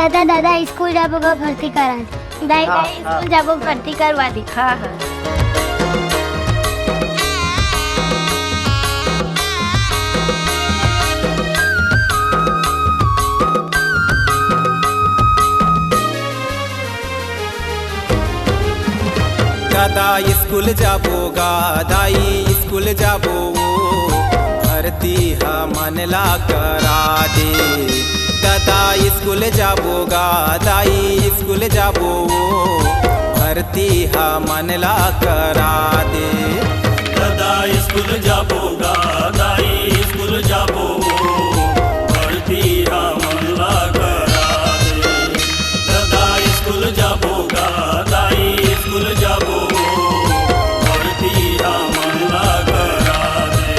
दादा दादा स्कूल जाबो का भर्ती करा दाई दाई स्कूल जाबो भर्ती करवा दी। हाँ हाँ दादा स्कूल जाबो गा दाई स्कूल जाबो भर्ती मनला करा दे। दादा स्कूल जाबो गा दाई स्कूल जाबो भर्ती मनला करा दे। दादा स्कूल जाबो गा दाई स्कूल जाबो भर्ती मनला करा दे। दादा स्कूल जाबो गा दाई स्कूल जाबो भर्ती मनला करा दे।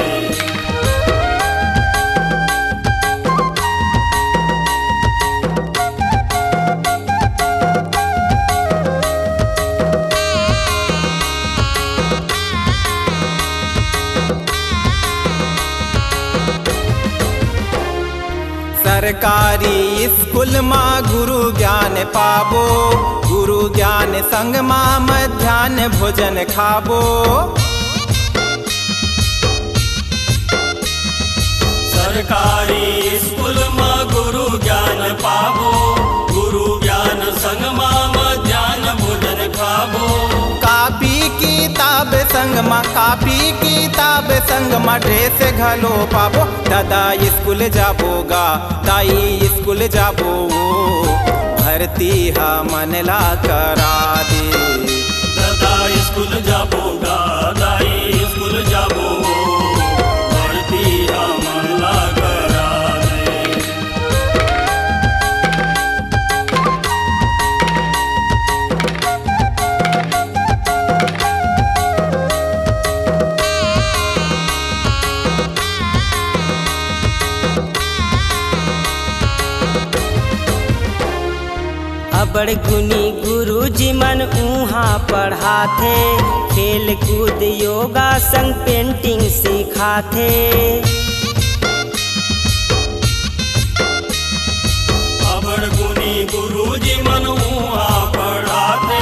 सरकारी स्कूल माँ गुरु ज्ञान पाबो, गुरु ज्ञान संग माँ मध्याह्न भोजन खाबो। सरकारी स्कूल में गुरु ज्ञान पाबो, गुरु ज्ञान संग माँ मध्याह्न भोजन खाबो। कापी किताब संग माँ कापी किताब संग माँ ड्रेस घलो पाबो। दादा स्कूल जाबो गा दाई स्कूल जाबो भर्ती मनला करा दे। दादा स्कूल जाबो गा दाई स्कूल जाबो भर्ती मनला करा दे। अबड़ गुनी गुरुजी मन उहाँ पढ़ाथे, खेल कूद योगा संग पेंटिंग सिखाथे। अबड़ गुनी गुरुजी मन उहाँ पढ़ाते,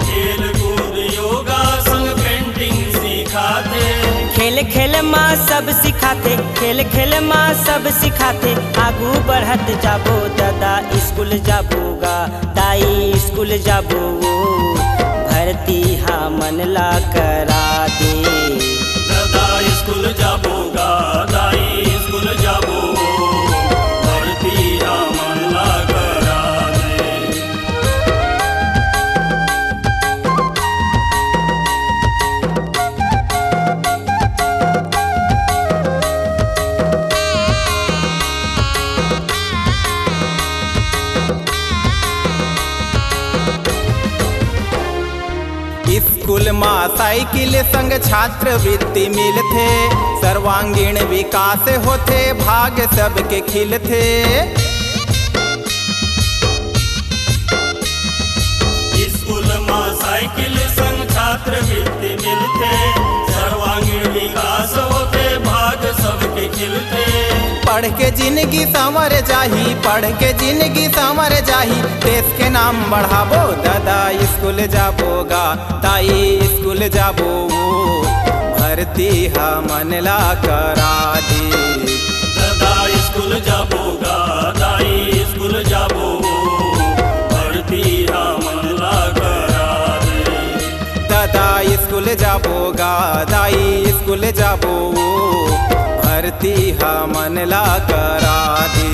खेल कूद योगा संग पेंटिंग सिखाते। खेल खेल माँ सब सिखाते, खेल खेल माँ सब सिखाते। आगू बढ़त जाबो दादा स्कूल जाबो गा दाई स्कूल जाबो भर्ती मनला करा दे। दादा स्कूल जाबो गा दाई स्कूल जाबो भर्ती मनला करा दे। स्कूल माँ साइकिल संग छात्रवृत्ति मिलथे, सर्वांगीण विकास होथे भाग्य सबके खिलथे। स्कूल में साइकिल संग छात्रवृत्ति मिलते, सर्वांगीण विकास होते भाग्य सबके खिलते। पढ़ के जिंदगी संवर जाही, पढ़ के जिंदगी संवर जाही, देश के नाम बढ़ाबो। दादा स्कूल जाबो गा दाई स्कूल जाबो भर्ती मनला करा दे। दादा स्कूल जाबो गा दाई स्कूल जाबो भर्ती मनला करा दे। दादा स्कूल जाबो गा दाई स्कूल जाबो भर्ती मनला करा दे।